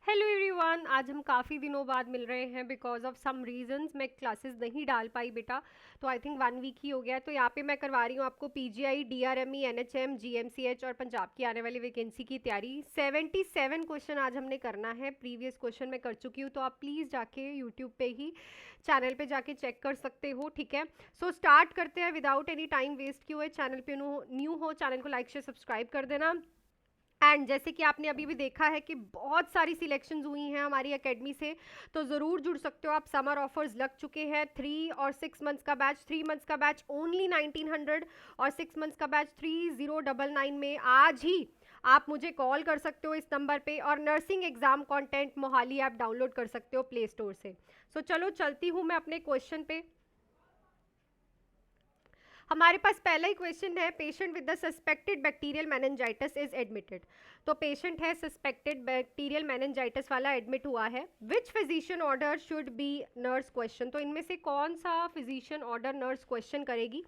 Hello everyone, आज हम काफ़ी दिनों बाद मिल रहे हैं बिकॉज ऑफ सम रीजंस मैं क्लासेस नहीं डाल पाई बेटा। तो आई थिंक 1 वीक ही हो गया है। तो यहाँ पे मैं करवा रही हूँ आपको पीजीआई, डीआरएमई, एनएचएम, जीएमसीएच और पंजाब की आने वाली वैकेंसी की तैयारी। 77 क्वेश्चन आज हमने करना है। प्रीवियस क्वेश्चन मैं कर चुकी हूँ, तो आप प्लीज़ जाके यूट्यूब पे ही चैनल पे जाके चेक कर सकते हो, ठीक है। सो स्टार्ट करते हैं विदाउट एनी टाइम वेस्ट किए हुए। चैनल पे न्यू हो, चैनल को लाइक शेयर सब्सक्राइब कर देना। एंड जैसे कि आपने अभी भी देखा है कि बहुत सारी सिलेक्शंस हुई हैं हमारी एकेडमी से, तो ज़रूर जुड़ सकते हो आप। समर ऑफर्स लग चुके हैं। 3 और 6 मंथ्स का बैच, 3 मंथ्स का बैच ओनली 1900 और 6 मंथ्स का बैच 3099 में। आज ही आप मुझे कॉल कर सकते हो इस नंबर पे, और nursing exam content Mohali app download कर सकते हो प्ले स्टोर से। सो चलो चलती हूँ मैं अपने क्वेश्चन पे। हमारे पास पहला ही क्वेश्चन है, patient with the suspected bacterial meningitis is admitted. तो पेशेंट है सस्पेक्टेड बैक्टीरियल मेनिंजाइटिस वाला, एडमिट हुआ है। Which physician order should be nurse question. तो इनमें से कौन सा फिजिशियन ऑर्डर नर्स क्वेश्चन करेगी।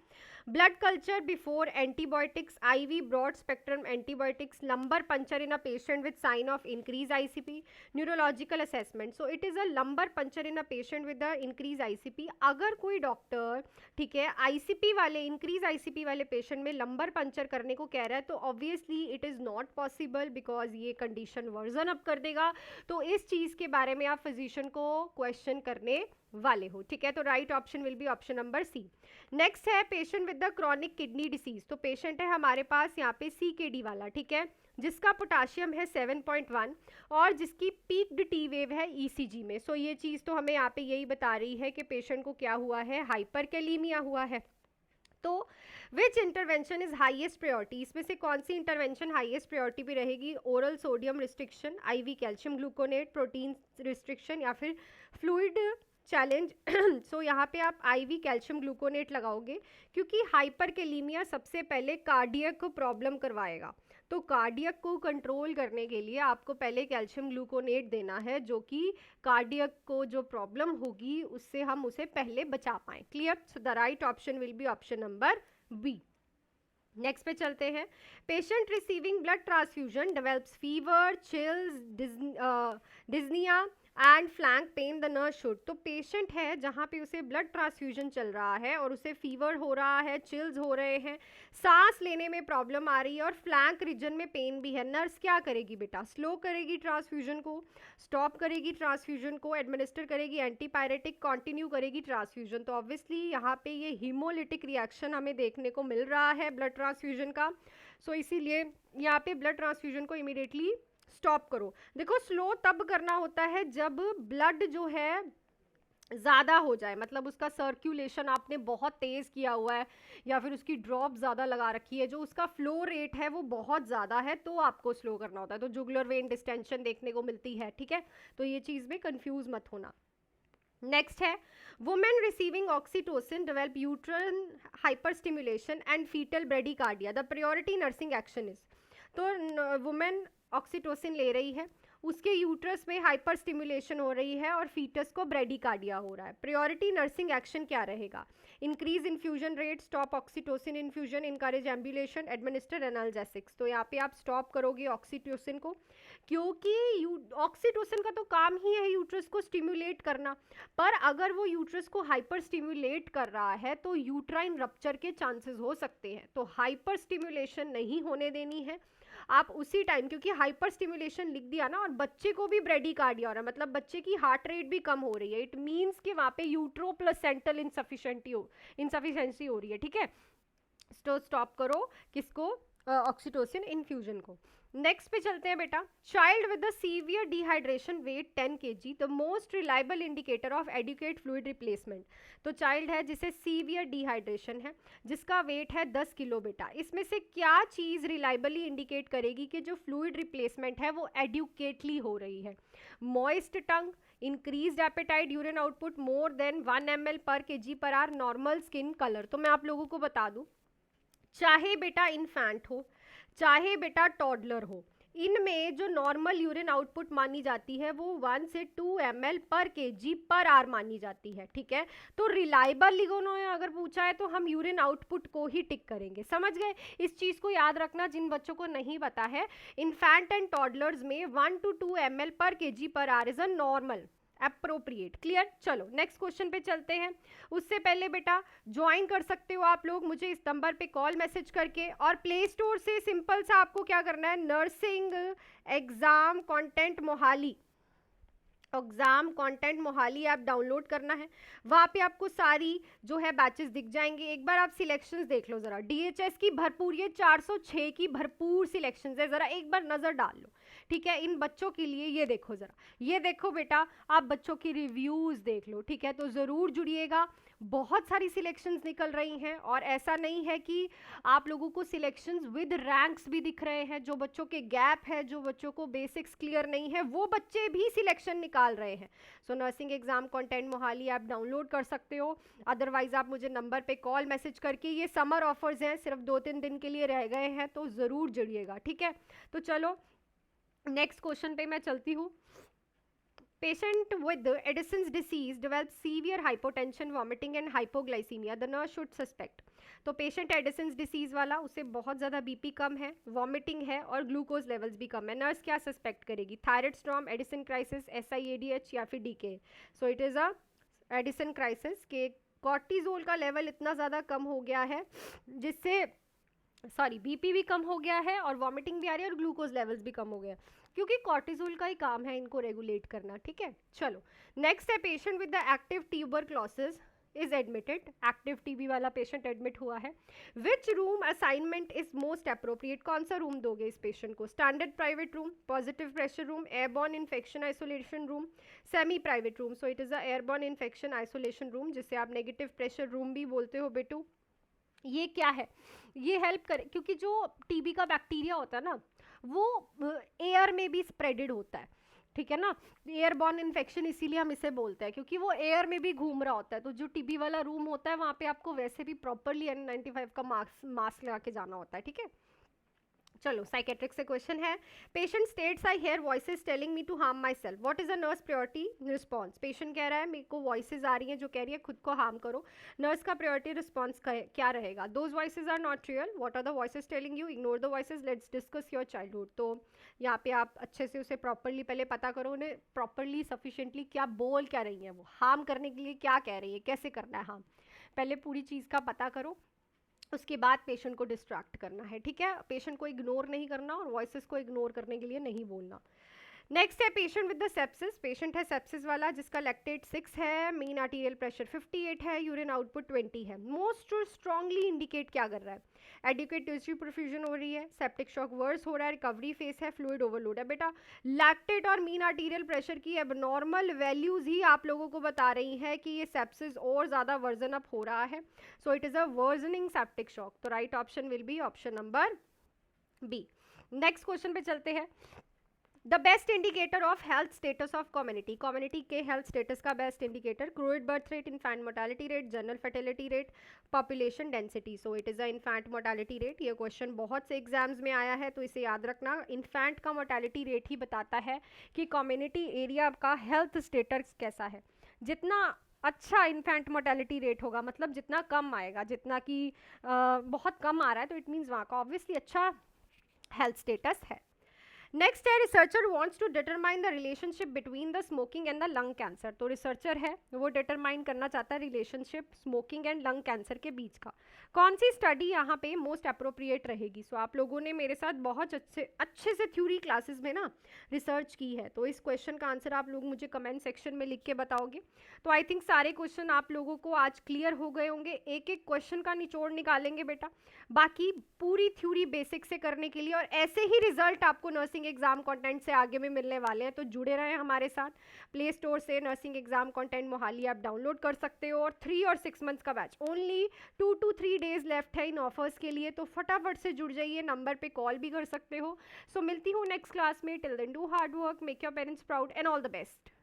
Blood culture before antibiotics, IV broad spectrum antibiotics, lumbar puncture in a patient with sign of increase ICP, neurological assessment. So it is a lumbar puncture in a patient with the increase ICP. अगर कोई doctor, ठीक है, ICP वाले, increase ICP वाले patient में lumbar puncture करने को कह रहा है, तो obviously it is not possible because ये कंडीशन वर्जन अप कर देगा। तो इस चीज़ के बारे में आप फिजिशियन को क्वेश्चन करने वाले हो, ठीक है। तो right option will be option number C. Next है patient with the chronic kidney disease. तो पेशेंट है हमारे पास यहाँ पे सीकेडी वाला, ठीक है, जिसका पोटाशियम है 7.1 और जिसकी पीक्ड टी वेव है ईसीजी में। सो ये चीज़ तो हमें यहाँ पे यही बता रही है कि पेशेंट को क्या हुआ है, हाइपरकैलीमिया हुआ है। तो which intervention is highest priority, इसमें से कौन सी इंटरवेंशन हाईएस्ट प्रायोरिटी भी रहेगी। Oral sodium restriction, IV calcium gluconate, protein restriction, या फिर फ्लूइड चैलेंज। सो यहाँ पे आप आईवी कैल्शियम ग्लूकोनेट लगाओगे, क्योंकि हाइपरकैलीमिया सबसे पहले कार्डियक को प्रॉब्लम करवाएगा। तो कार्डियक को कंट्रोल करने के लिए आपको पहले कैल्शियम ग्लूकोनेट देना है, जो कि कार्डियक को जो प्रॉब्लम होगी उससे हम उसे पहले बचा पाएं। Clear. So the right option will be option number B. Next पे चलते हैं। Patient receiving blood transfusion develops fever, chills, dyspnea and flank pain, the nurse should. तो पेशेंट है जहाँ पे उसे ब्लड ट्रांसफ्यूजन चल रहा है और उसे फीवर हो रहा है, चिल्स हो रहे हैं, सांस लेने में प्रॉब्लम आ रही है और फ्लैंक रीजन में पेन भी है। नर्स क्या करेगी बेटा, स्लो करेगी ट्रांसफ्यूजन को, स्टॉप करेगी ट्रांसफ्यूजन को, एडमिनिस्टर करेगी एंटीपायरेटिक, कंटिन्यू करेगी ट्रांसफ्यूजन। तो ऑब्वियसली यहाँ पे ये हीमोलिटिक रिएक्शन हमें देखने को मिल रहा है ब्लड ट्रांसफ्यूजन का। सो इसीलिए यहाँ पे ब्लड ट्रांसफ्यूजन को इमीडिएटली स्टॉप करो। देखो, स्लो तब करना होता है जब ब्लड जो है ज़्यादा हो जाए, मतलब उसका सर्कुलेशन आपने बहुत तेज़ किया हुआ है या फिर उसकी ड्रॉप ज़्यादा लगा रखी है, जो उसका फ्लो रेट है वो बहुत ज़्यादा है, तो आपको स्लो करना होता है। तो जुगुलर वेन डिस्टेंशन देखने को मिलती है, ठीक है। तो ये चीज़ में कंफ्यूज मत होना। नेक्स्ट है, women receiving oxytocin develop uterine hyper stimulation and fetal bradycardia, the priority nursing action is. तो वुमेन ऑक्सीटोसिन ले रही है, उसके यूट्रस में हाइपर स्टिमुलेशन हो रही है और फीटस को ब्रेडिकार्डिया हो रहा है। प्रायोरिटी नर्सिंग एक्शन क्या रहेगा। Increase infusion rate, stop oxytocin infusion, encourage ambulation, administer analgesics. तो यहाँ पे आप स्टॉप करोगे ऑक्सीटोसिन को, क्योंकि ऑक्सीटोसिन का तो काम ही है यूट्रस को स्टिमुलेट करना। पर अगर वो यूट्रस को हाइपर स्टिमुलेट कर रहा है तो यूट्राइन रप्चर के चांसेस हो सकते हैं। तो हाइपर स्टिमुलेशन नहीं होने देनी है आप उसी टाइम, क्योंकि हाइपर स्टिमुलेशन लिख दिया ना और बच्चे को भी ब्रेडिकार्डिया हो रहा है, मतलब बच्चे की हार्ट रेट भी कम हो रही है, इट मीन्स कि वहाँ पे यूट्रो प्लेसेंटल इंसफिशिएंसी हो रही है, ठीक है। तो स्टॉप करो किसको, ऑक्सीटोसिन इन्फ्यूजन को। नेक्स्ट पे चलते हैं बेटा। Child with the severe dehydration weight 10 kg, the most reliable indicator of adequate fluid replacement. तो चाइल्ड है जिसे सीवियर डिहाइड्रेशन है, जिसका वेट है 10 किलो बेटा, इसमें से क्या चीज़ रिलायबली इंडिकेट करेगी कि जो फ्लूइड रिप्लेसमेंट है वो एडुकेटली हो रही है। Moist tongue, increase appetite, urine output more than 1 ml पर kg/h, नॉर्मल स्किन कलर। तो मैं आप लोगों को बता दूं, चाहे बेटा इन्फेंट हो, चाहे बेटा टॉडलर हो, इनमें जो नॉर्मल यूरिन आउटपुट मानी जाती है वो 1 से 2 ml पर kg पर आवर मानी जाती है, ठीक है। तो रिलायबल लिगोनोय अगर पूछा है तो हम यूरिन आउटपुट को ही टिक करेंगे, समझ गए। इस चीज को याद रखना जिन बच्चों को नहीं पता है। इन्फेंट एंड टॉडलर्स में 1 to 2 ml पर kg per hour is a normal appropriate. Clear. चलो नेक्स्ट क्वेश्चन पे चलते हैं। उससे पहले बेटा ज्वाइन कर सकते हो आप लोग मुझे इस नंबर पे कॉल मैसेज करके, और प्ले स्टोर से सिंपल सा आपको क्या करना है, nursing exam content Mohali, exam content Mohali app download करना है। वहाँ पे आपको सारी जो है बैचेस दिख जाएंगे। एक बार आप सिलेक्शंस देख लो जरा, डीएचएस की भरपूर, ये 406 की भरपूर सिलेक्शंस है, जरा एक बार नजर डाल लो, ठीक है। इन बच्चों के लिए ये देखो जरा, ये देखो बेटा, आप बच्चों की रिव्यूज देख लो, ठीक है। तो जरूर जुड़िएगा, बहुत सारी सिलेक्शंस निकल रही हैं, और ऐसा नहीं है कि आप लोगों को सिलेक्शंस विद रैंक्स भी दिख रहे हैं। जो बच्चों के गैप है, जो बच्चों को बेसिक्स क्लियर नहीं है, वो बच्चे भी सिलेक्शन निकाल रहे हैं। सो nursing exam content Mohali app download कर सकते हो, अदरवाइज आप मुझे नंबर पे कॉल मैसेज करके, ये समर ऑफर्स हैं, सिर्फ 2-3 दिन के लिए रह गए हैं, तो ज़रूर जुड़िएगा, ठीक है। तो चलो नेक्स्ट क्वेश्चन पे मैं चलती हूँ। Patient with Addison's disease develops severe hypotension, vomiting and hypoglycemia. The nurse should suspect. तो पेशेंट एडिसन्स डिसीज वाला, उसे बहुत ज़्यादा बीपी कम है, वॉमिटिंग है और ग्लूकोज लेवल्स भी कम है। नर्स क्या सस्पेक्ट करेगी, thyroid storm, Edison crisis, SIADH या फिर DK। So it is a Edison crisis के कॉर्टिजोल का लेवल इतना ज़्यादा कम हो गया है जिससे बीपी भी कम हो गया है और वॉमिटिंग भी आ रही है और ग्लूकोज लेवल्स भी कम हो गया, क्योंकि कॉर्टिजोल का ही काम है इनको रेगुलेट करना, ठीक है। चलो नेक्स्ट है, patient with the active tuberculosis is admitted, active TB वाला पेशेंट एडमिट हुआ है। Which room assignment is most appropriate, कौन सा रूम दोगे इस पेशेंट को, standard private room, positive pressure room, airborne infection isolation room, semi private room. So it is a airborne infection isolation room, जिसे आप negative pressure room भी बोलते हो बेटू। ये क्या है, ये हेल्प करे, क्योंकि जो टीबी का बैक्टीरिया होता है ना, वो एयर में भी स्प्रेडेड होता है, ठीक है ना। एयरबॉर्न इन्फेक्शन इसीलिए हम इसे बोलते हैं, क्योंकि वो एयर में भी घूम रहा होता है। तो जो टीबी वाला रूम होता है वहाँ पे आपको वैसे भी प्रॉपरली N95 का मास्क लगा के जाना होता है, ठीक है। चलो साइकेट्रिक से क्वेश्चन है, patient states I hear voices telling me to harm my self, what is a nurse priority response. पेशेंट कह रहा है मेरे को वॉइसेस आ रही हैं जो कह रही है खुद को हार्म करो, नर्स का प्रायोरिटी रिस्पॉन्स क्या रहेगा, those voices are not real, what are the voices telling you, ignore the voices, let's discuss your childhood. तो यहाँ पे आप अच्छे से उसे प्रॉपरली पहले पता करो, उन्हें प्रॉपरली सफिशिएंटली क्या बोल क्या रही है, वो हार्म करने के लिए क्या कह रही है, कैसे करना है हार्म, पहले पूरी चीज़ का पता करो, उसके बाद पेशेंट को डिस्ट्रैक्ट करना है, ठीक है। पेशेंट को इग्नोर नहीं करना और वॉइसेस को इग्नोर करने के लिए नहीं बोलना। नेक्स्ट है patient with the sepsis, patient है सेप्सिस वाला जिसका लैक्टेट 6 है, मीन आर्टीरियल प्रेशर 58 है, यूरिन आउटपुट 20 है। मोस्ट स्ट्रांगली इंडिकेट क्या कर रहा है, एडिक्वेट टिश्यू परफ्यूजन हो रही है, सेप्टिक शॉक वर्स हो रहा है, रिकवरी फेस है, फ्लूइड ओवरलोड है। बेटा लैक्टेट और मीन आर्टीरियल प्रेशर की एबनॉर्मल वैल्यूज ही आप लोगों को बता रही हैं कि ये सेप्सिस और ज़्यादा वर्जन अप हो रहा है। So it is a worsening septic shock. तो right option will be option number B. Next question पे चलते हैं। The best indicator of health status of community, community के हेल्थ स्टेटस का best indicator, crude birth rate, infant mortality rate, general fertility rate, population density. So it is a infant mortality rate. ये question बहुत से exams में आया है तो इसे याद रखना। इन्फेंट का मोर्टालिटी रेट ही बताता है कि कम्युनिटी एरिया का हेल्थ स्टेटस कैसा है। जितना अच्छा इन्फेंट मोर्टालिटी रेट होगा, मतलब जितना कम आएगा, जितना कि बहुत कम आ रहा है, तो इट मीन्स वहाँ का ऑब्वियसली अच्छा हेल्थ स्टेटस है। नेक्स्ट है, researcher wants to determine the relationship between the smoking and the lung cancer. तो रिसर्चर है वो डिटरमाइन करना चाहता है relationship smoking and lung cancer के बीच का। कौन सी स्टडी यहाँ पे मोस्ट अप्रोप्रिएट रहेगी। सो आप लोगों ने मेरे साथ बहुत अच्छे से थ्योरी क्लासेस में ना रिसर्च की है, तो इस क्वेश्चन का आंसर आप लोग मुझे कमेंट सेक्शन में लिख के बताओगे। तो आई थिंक सारे क्वेश्चन आप लोगों को आज क्लियर हो गए होंगे। एक एक क्वेश्चन का निचोड़ निकालेंगे बेटा, बाकी पूरी थ्योरी बेसिक से करने के लिए, और ऐसे ही रिजल्ट आपको नर्सिंग एग्जाम कंटेंट से आगे में मिलने वाले हैं। तो जुड़े रहें हमारे साथ। प्ले स्टोर से नर्सिंग एग्जाम कंटेंट मोहाली आप डाउनलोड कर सकते हो, और 3 और 6 मंथ्स का batch, only 2 to 3 days left है इन ऑफर्स के लिए, तो फटाफट से जुड़ जाइए। नंबर पे कॉल भी कर सकते हो। सो मिलती हूँ नेक्स्ट क्लास में। Till then do hard work, make your parents proud and all the best.